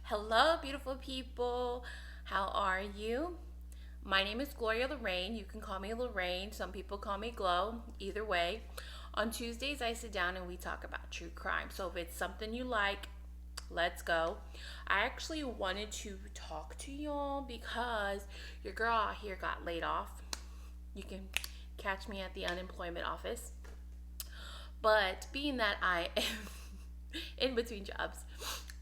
Hello, beautiful people. How are you? My name is Gloria Lorraine. You can call me Lorraine. Some people call me Glow. Either way. On Tuesdays, I sit down and we talk about true crime. So if it's something you like, let's go. I actually wanted to talk to y'all because your girl out here got laid off. You can catch me at the unemployment office. But being that I am in between jobs,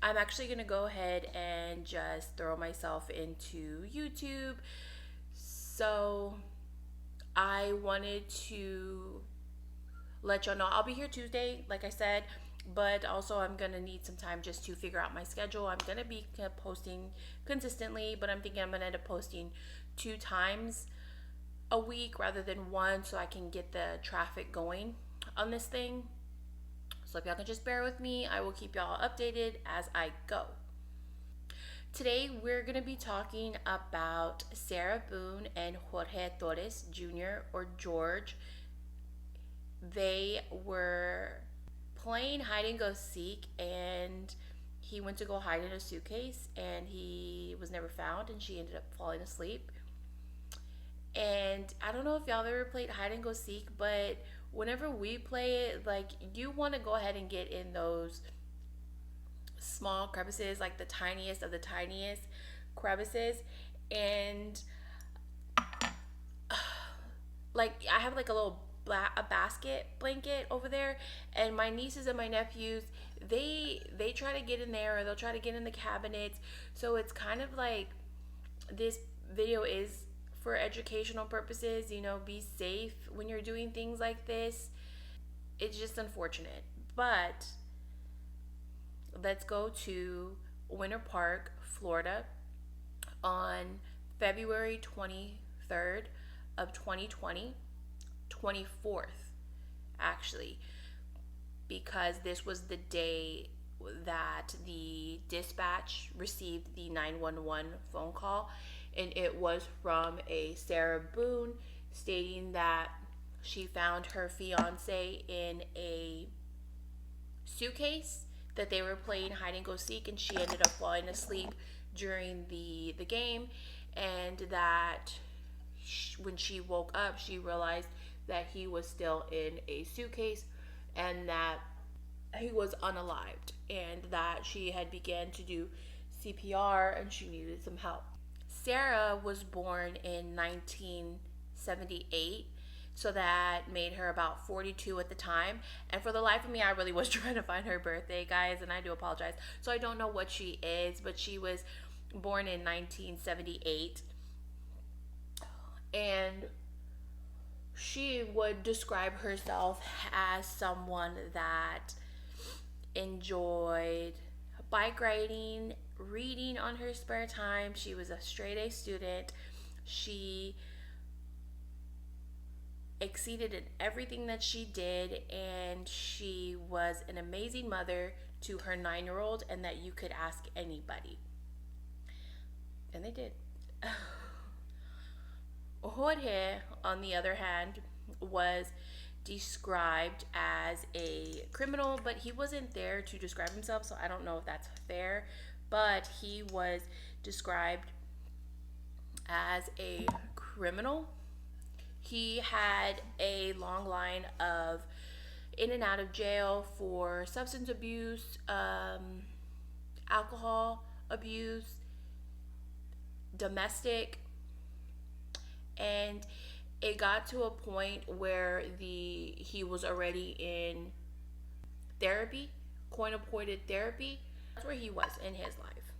I'm actually going to go ahead and just throw myself into YouTube. So I wanted to let y'all know I'll be here Tuesday, like I said, but also I'm going to need some time just to figure out my schedule. I'm going to be posting consistently, but I'm thinking I'm going to end up posting 2 times a week rather than one so I can get the traffic going on this thing. So if y'all can just bear with me, I will keep y'all updated as I go. Today we're going to be talking about Sarah Boone and Jorge Torres Jr. or George. They were playing hide and go seek, and he went to go hide in a suitcase and he was never found, and she ended up falling asleep. And I don't know if y'all ever played hide and go seek, but whenever we play it, like, you want to go ahead and get in those small crevices, like the tiniest of the tiniest crevices. And like, I have like a little a basket blanket over there, and my nieces and my nephews, they try to get in there, or they'll try to get in the cabinets. So it's kind of like, this video is for educational purposes. Be safe when you're doing things like this. It's just unfortunate. But let's go to Winter Park, Florida on February 23rd of 2020, 24th actually, because this was the day that the dispatch received the 911 phone call, and it was from a Sarah Boone stating that she found her fiance in a suitcase, that they were playing hide and go seek, and she ended up falling asleep during the game, and that when she woke up, she realized that he was still in a suitcase and that he was unalived, and that she had began to do CPR and she needed some help. Sarah was born in 1978, so that made her about 42 at the time. And for the life of me, I really was trying to find her birthday, guys, and I do apologize. So I don't know what she is, but she was born in 1978. And she would describe herself as someone that enjoyed bike riding, reading on her spare time. She was a straight A student. She exceeded in everything that she did, and she was an amazing mother to her 9-year-old, and that you could ask anybody. And they did. Jorge, on the other hand, was described as a criminal, but he wasn't there to describe himself, so I don't know if that's fair. But he was described as a criminal. He had a long line of in and out of jail for substance abuse, alcohol abuse, domestic, and it got to a point where he was already in therapy, coin-appointed therapy. That's where he was in his life.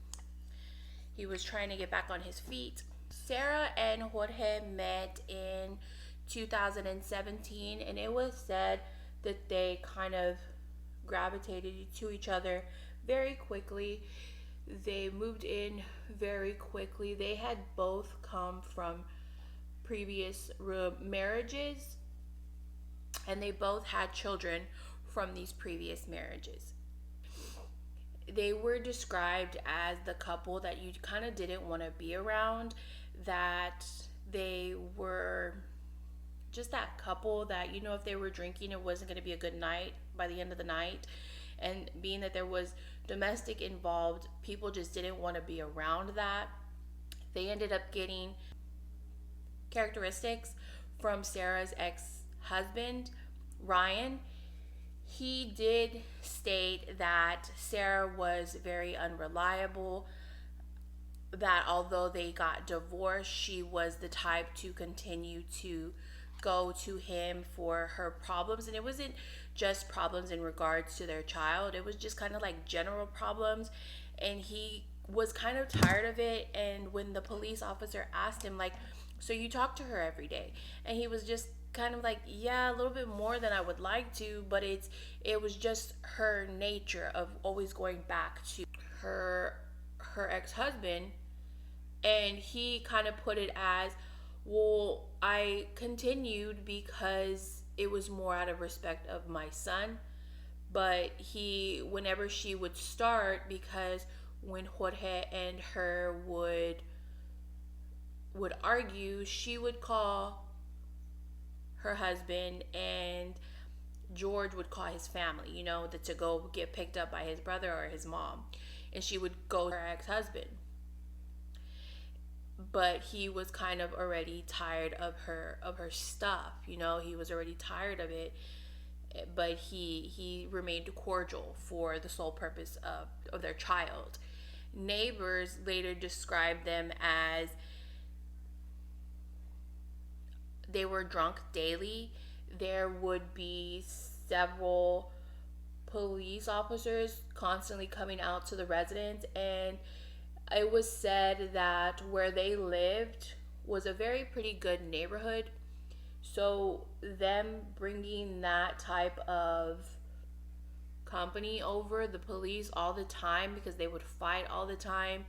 He was trying to get back on his feet. Sarah and Jorge met in 2017, and it was said that they kind of gravitated to each other very quickly. They moved in very quickly. They had both come from previous marriages, and they both had children from these previous marriages. They were described as the couple that you kind of didn't want to be around, that they were just that couple that, if they were drinking, it wasn't going to be a good night by the end of the night. And being that there was domestic involved. People just didn't want to be around that. They ended up getting characteristics from Sarah's ex-husband, Ryan. He did state that Sarah was very unreliable, that although they got divorced, she was the type to continue to go to him for her problems. And it wasn't just problems in regards to their child, it was just kind of like general problems. And he was kind of tired of it. And when the police officer asked him, like, so you talk to her every day? And he was just kind of like, yeah, a little bit more than I would like to, but it was just her nature of always going back to her ex-husband. And he kind of put it as, well, I continued because it was more out of respect of my son. But whenever she would start, because when Jorge and her would argue, she would call her husband, and George would call his family, to go get picked up by his brother or his mom. And she would go to her ex-husband. But he was kind of already tired of her stuff. He was already tired of it. But he remained cordial for the sole purpose of their child. Neighbors later described them as they were drunk daily. There would be several police officers constantly coming out to the residence, and it was said that where they lived was a very pretty good neighborhood. So them bringing that type of company over, the police all the time, because they would fight all the time,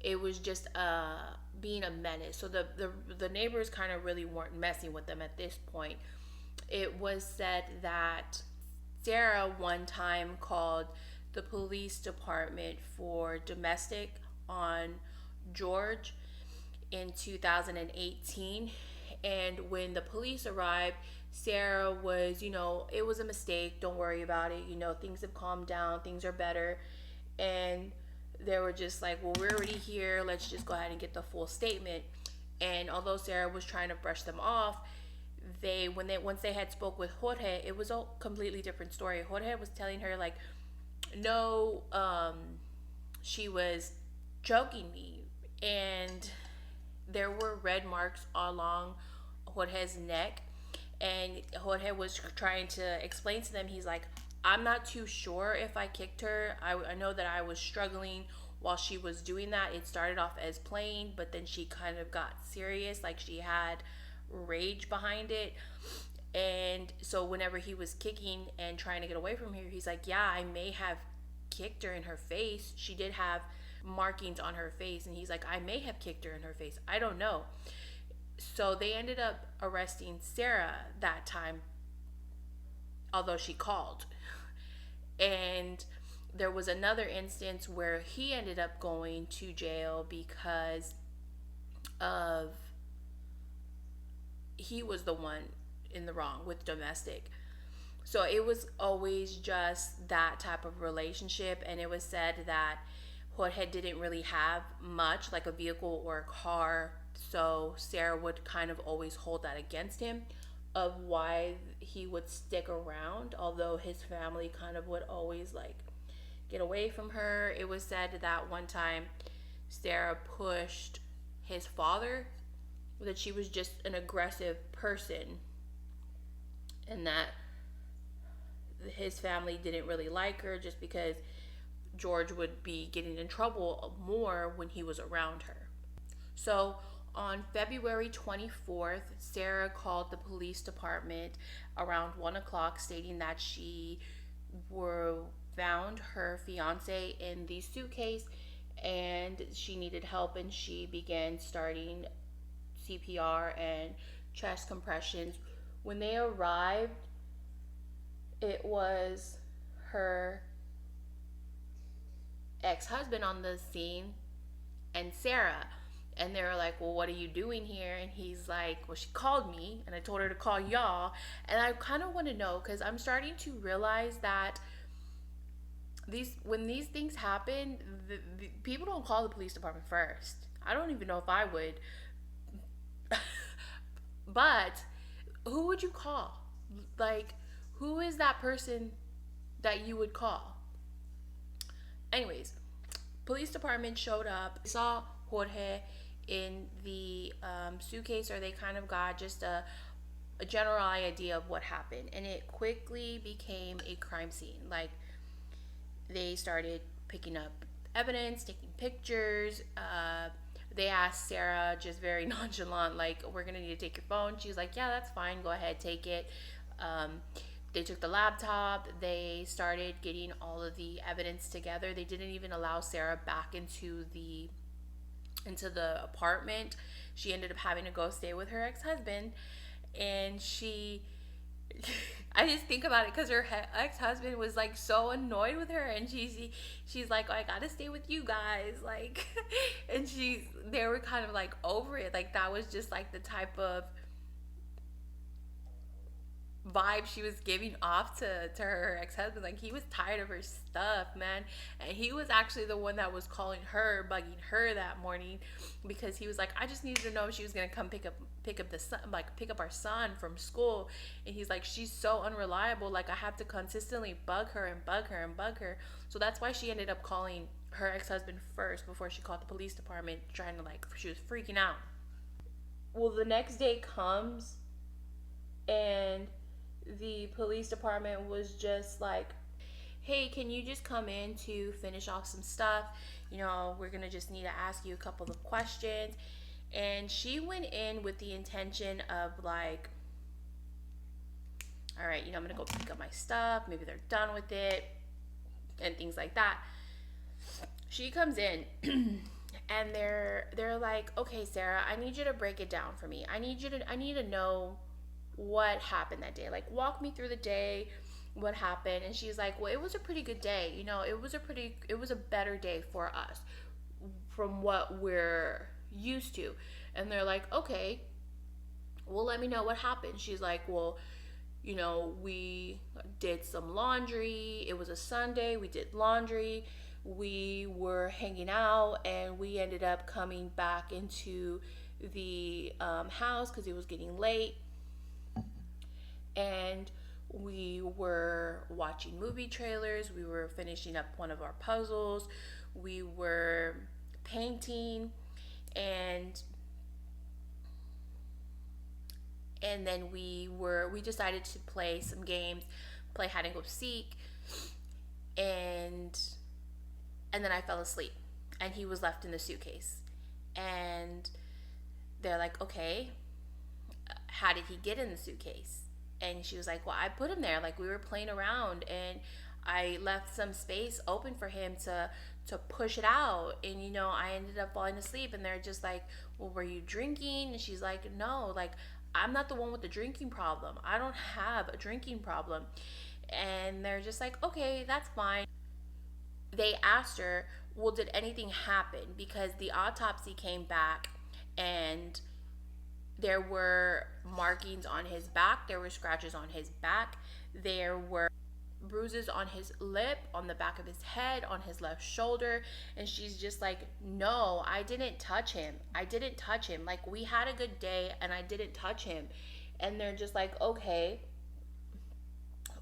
it was just being a menace. So the neighbors kind of really weren't messing with them at this point. It was said that Sarah one time called the police department for domestic on George in 2018. And when the police arrived, Sarah was, it was a mistake, don't worry about it, things have calmed down, things are better. And they were just like, well, we're already here, let's just go ahead and get the full statement. And although Sarah was trying to brush them off, once they had spoke with Jorge, it was a completely different story. Jorge was telling her, like, no, she was choking me, and there were red marks along Jorge's neck. And Jorge was trying to explain to them, he's like, I'm not too sure if I kicked her. I know that I was struggling while she was doing that. It started off as playing, but then she kind of got serious, like she had rage behind it. And so whenever he was kicking and trying to get away from her, he's like, yeah, I may have kicked her in her face. She did have markings on her face. And he's like, I may have kicked her in her face, I don't know. So they ended up arresting Sarah that time, although she called. And there was another instance where he ended up going to jail because of he was the one in the wrong with domestic. So it was always just that type of relationship. And it was said that Jorge didn't really have much, like a vehicle or a car. So Sarah would kind of always hold that against him, of why he would stick around, although his family kind of would always like get away from her. It was said that one time Sarah pushed his father, that she was just an aggressive person, and that his family didn't really like her just because George would be getting in trouble more when he was around her. So on February 24th, Sarah called the police department around 1 o'clock, stating that she found her fiance in the suitcase and she needed help, and she began starting CPR and chest compressions. When they arrived, it was her ex-husband on the scene and Sarah. And they were like, well, what are you doing here? And he's like, well, she called me and I told her to call y'all. And I kind of want to know, because I'm starting to realize that When these things happen, people don't call the police department first. I don't even know if I would. But who would you call? Like, who is that person that you would call? Anyways, police department showed up, saw Jorge in the suitcase, or they kind of got just a general idea of what happened, and it quickly became a crime scene. Like, they started picking up evidence, taking pictures. They asked Sarah just very nonchalant, like, we're gonna need to take your phone. She's like, yeah, that's fine, go ahead, take it. They took the laptop. They started getting all of the evidence together. They didn't even allow Sarah back into the apartment. She ended up having to go stay with her ex-husband, and I just think about it because her ex-husband was like so annoyed with her, and she's like, oh, I gotta stay with you guys, like, and they were kind of like over it. Like, that was just like the type of vibe she was giving off to her ex-husband. Like, he was tired of her stuff, man, and he was actually the one that was calling her, bugging her that morning, because he was like, I just needed to know if she was gonna come pick up the son, like pick up our son from school. And he's like, she's so unreliable, like I have to consistently bug her and bug her and bug her. So that's why she ended up calling her ex-husband first before she called the police department, trying to, like, she was freaking out. Well, the next day comes, and the police department was just like, hey, can you just come in to finish off some stuff? We're gonna just need to ask you a couple of questions. And she went in with the intention of, like, all right, I'm gonna go pick up my stuff, maybe they're done with it and things like that. She comes in and they're like, okay, Sarah, I need you to break it down for me. I need to know what happened that day. Like, walk me through the day, what happened. And she's like, well, it was a pretty good day. It was a better day for us from what we're used to. And they're like, okay, well, let me know what happened. She's like, well, we did some laundry. It was a Sunday. We did laundry. We were hanging out, and we ended up coming back into the house because it was getting late. And we were watching movie trailers. We were finishing up one of our puzzles. We were painting, and then we decided to play some games, play hide and go seek, and then I fell asleep, and he was left in the suitcase. And they're like, okay, how did he get in the suitcase? And she was like, well, I put him there. Like, we were playing around, and I left some space open for him to push it out. And, I ended up falling asleep. And they're just like, well, were you drinking? And she's like, no, like, I'm not the one with the drinking problem. I don't have a drinking problem. And they're just like, okay, that's fine. They asked her, well, did anything happen? Because the autopsy came back, and there were markings on his back. There were scratches on his back. There were bruises on his lip, on the back of his head, on his left shoulder. And she's just like, no, I didn't touch him. I didn't touch him. Like, we had a good day, and I didn't touch him. And they're just like, okay,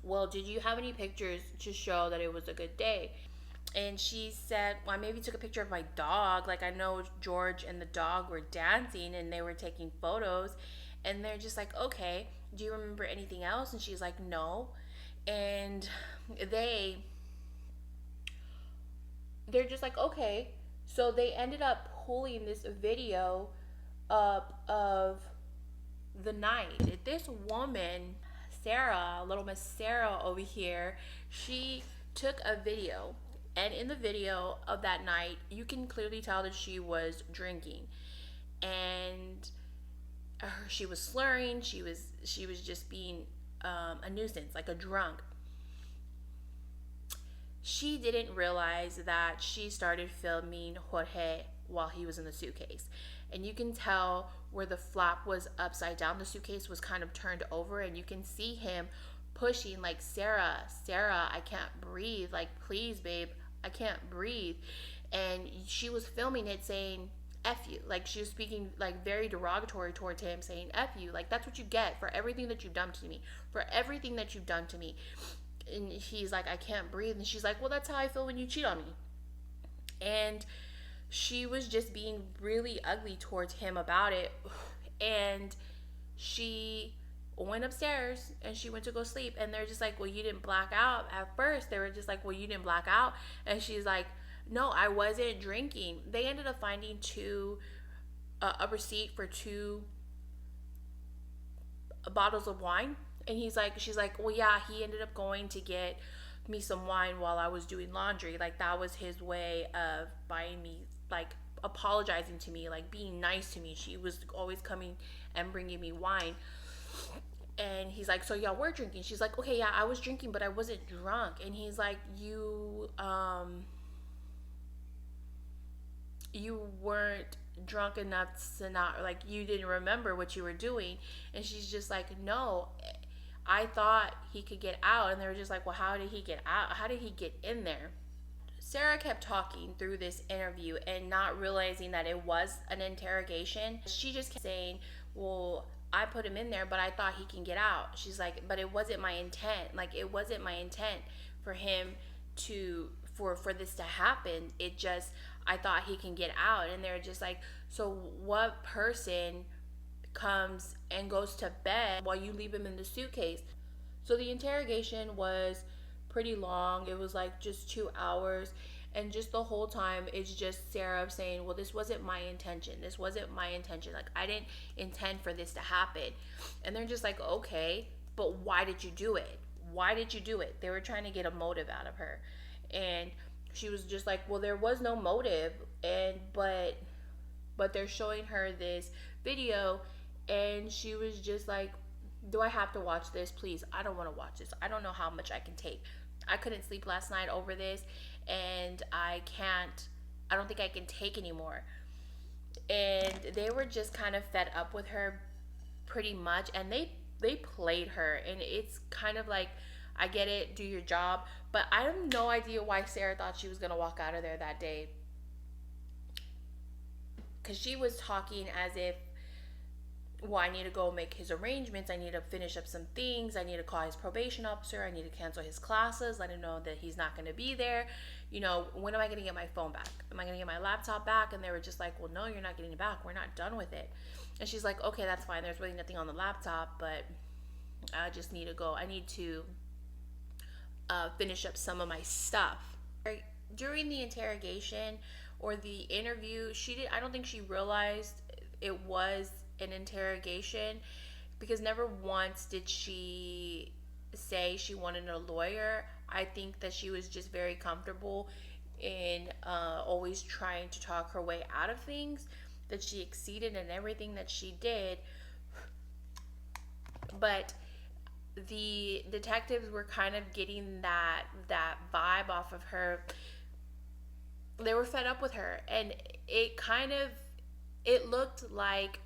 well, did you have any pictures to show that it was a good day? And she said, well, I maybe took a picture of my dog. Like, I know George and the dog were dancing, and they were taking photos. And they're just like, okay, do you remember anything else? And she's like, no. And they're just like, okay. So they ended up pulling this video up of the night. This woman, Sarah, little Miss Sarah over here, she took a video. And in the video of that night, you can clearly tell that she was drinking, and she was slurring. She was just being a nuisance, like a drunk. She didn't realize that she started filming Jorge while he was in the suitcase, and you can tell where the flap was upside down. The suitcase was kind of turned over, and you can see him pushing like, Sarah, I can't breathe, like, please babe, I can't breathe. And she was filming it saying F you. Like, she was speaking like very derogatory towards him, saying F you, like, that's what you get for everything that you've done to me, for everything that you've done to me. And he's like, I can't breathe. And she's like, well, that's how I feel when you cheat on me. And she was just being really ugly towards him about it. And she went upstairs and she went to go sleep, and they're just like, well, you didn't black out. At first they were just like, well, you didn't black out. And she's like, no, I wasn't drinking. They ended up finding a receipt for 2 bottles of wine. And she's like, well, yeah, he ended up going to get me some wine while I was doing laundry. Like, that was his way of buying me, like, apologizing to me, like, being nice to me. She was always coming and bringing me wine. And he's like, so y'all were drinking? She's like, okay, yeah, I was drinking, but I wasn't drunk. And he's like, you weren't drunk enough to not, like, you didn't remember what you were doing. And she's just like, no, I thought he could get out. And they were just like, well, how did he get out? How did he get in there? Sarah kept talking through this interview and not realizing that it was an interrogation. She just kept saying, well, I put him in there, but I thought he can get out. She's like, but it wasn't my intent. Like, it wasn't my intent for him to, for this to happen. It just, I thought he can get out. And they're just like, so what person comes and goes to bed while you leave him in the suitcase? So the interrogation was pretty long. It was like just 2 hours. And just the whole time, it's just Sarah saying, well, this wasn't my intention. This wasn't my intention. Like, I didn't intend for this to happen. And they're just like, okay, but why did you do it? Why did you do it? They were trying to get a motive out of her. And she was just like, well, there was no motive. And, but they're showing her this video. And she was just like, do I have to watch this? Please, I don't want to watch this. I don't know how much I can take. I couldn't sleep last night over this, and I don't think I can take anymore. And they were just kind of fed up with her pretty much, and they played her. And it's kind of like, I get it, do your job, but I have no idea why Sarah thought she was going to walk out of there that day. Because she was talking as if, well, I need to go make his arrangements. I need to finish up some things. I need to call his probation officer. I need to cancel his classes. Let him know that he's not going to be there. You know, when am I going to get my phone back? Am I going to get my laptop back? And they were just like, well, no, you're not getting it back. We're not done with it. And she's like, okay, that's fine. There's really nothing on the laptop, but I just need to go. I need to finish up some of my stuff. During the interrogation or the interview, I don't think she realized it was an interrogation, because never once did she say she wanted a lawyer. I think that she was just very comfortable in always trying to talk her way out of things, that she exceeded in everything that she did. But the detectives were kind of getting that vibe off of her. They were fed up with her, and it looked like,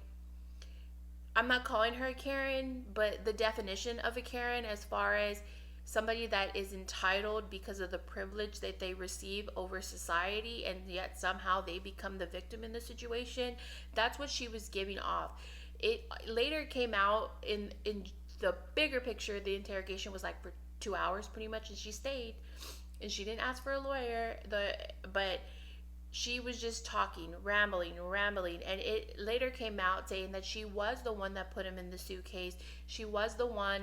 I'm not calling her a Karen, but the definition of a Karen, as far as somebody that is entitled because of the privilege that they receive over society, and yet somehow they become the victim in the situation. That's what she was giving off. It later came out in the bigger picture. The interrogation was like for 2 hours pretty much, and she stayed, and she didn't ask for a lawyer. But she was just talking, rambling, and it later came out saying that she was the one that put him in the suitcase. She was the one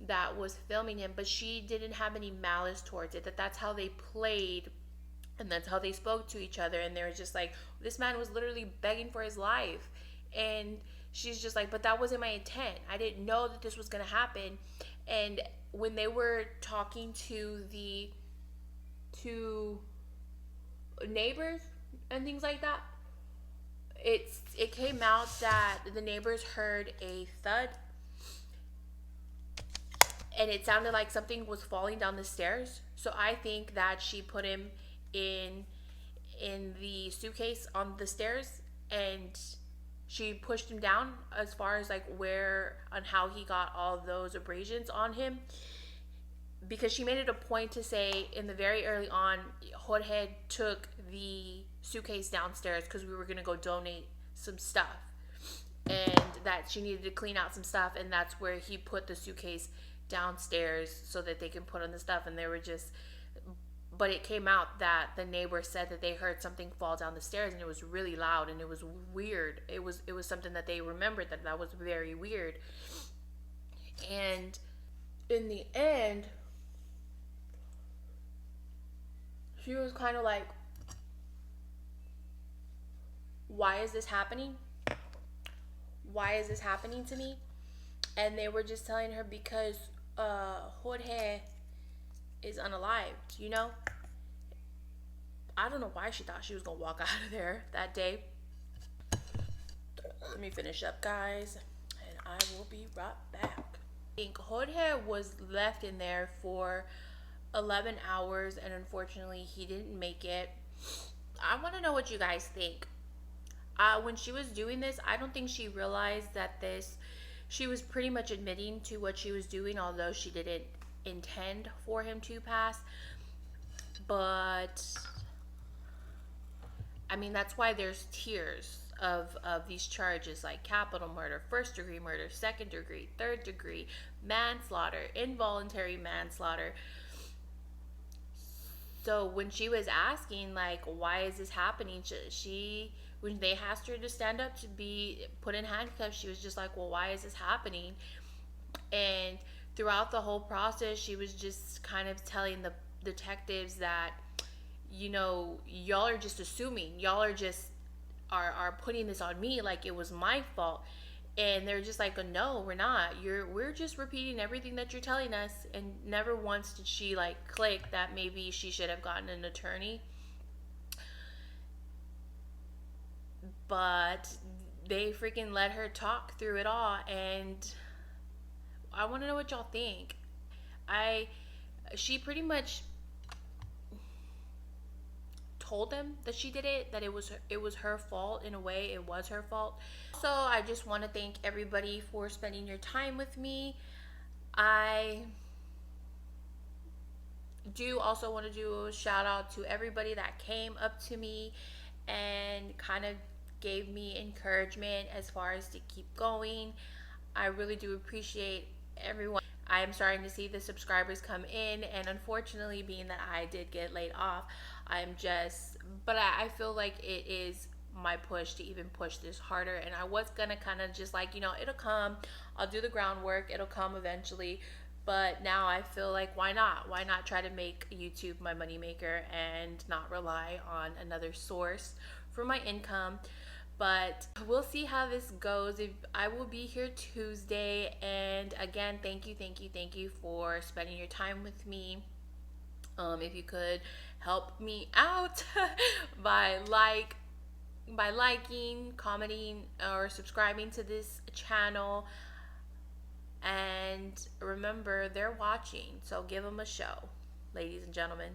that was filming him, but she didn't have any malice towards it. That's how they played, and that's how they spoke to each other. And they were just like, this man was literally begging for his life. And she's just like, but that wasn't my intent. I didn't know that this was going to happen. And when they were talking to the neighbors and things like that, it came out that the neighbors heard a thud, and it sounded like something was falling down the stairs. So I think that she put him in the suitcase on the stairs, and she pushed him down as far as like where and how he got all those abrasions on him. because she made it a point to say in the very early on, Jorge took the suitcase downstairs because we were going to go donate some stuff, and that she needed to clean out some stuff, and that's where he put the suitcase downstairs so that they can put on the stuff. And they were just, but it came out that the neighbor said that they heard something fall down the stairs, and it was really loud, and it was weird. It was something that they remembered, that was very weird. And in the end, she was kind of like, why is this happening? Why is this happening to me? And they were just telling her because Jorge is unalived, you know? I don't know why she thought she was going to walk out of there that day. Let me finish up, guys, and I will be right back. I think Jorge was left in there for 11 hours, and unfortunately, he didn't make it. I want to know what you guys think. When she was doing this, I don't think she realized that she was pretty much admitting to what she was doing, although she didn't intend for him to pass. But I mean, that's why there's tiers of these charges, like capital murder, first degree murder, second degree, third degree, manslaughter, involuntary manslaughter. So when she was asking, like, why is this happening, when they asked her to stand up to be put in handcuffs, she was just like, well, why is this happening? And throughout the whole process, she was just kind of telling the detectives that, you know, y'all are just assuming, y'all are just are putting this on me like it was my fault. And they're just like, no, we're not. We're just repeating everything that you're telling us. And never once did she like click that maybe she should have gotten an attorney. But they freaking let her talk through it all, and I want to know what y'all think. She pretty much told them that she did it, that it was her fault. In a way, it was her fault. So I just want to thank everybody for spending your time with me. I do also want to do a shout out to everybody that came up to me and kind of gave me encouragement as far as to keep going. I really do appreciate everyone. I am starting to see the subscribers come in, and unfortunately, being that I did get laid off, but I feel like it is my push to even push this harder. And I was gonna kind of just like, you know, it'll come, I'll do the groundwork, it'll come eventually. But now I feel like, why not try to make YouTube my moneymaker and not rely on another source for my income. But we'll see how this goes. I will be here Tuesday. And again, thank you for spending your time with me. If you could help me out by liking, commenting, or subscribing to this channel. And remember, they're watching, so give them a show, ladies and gentlemen.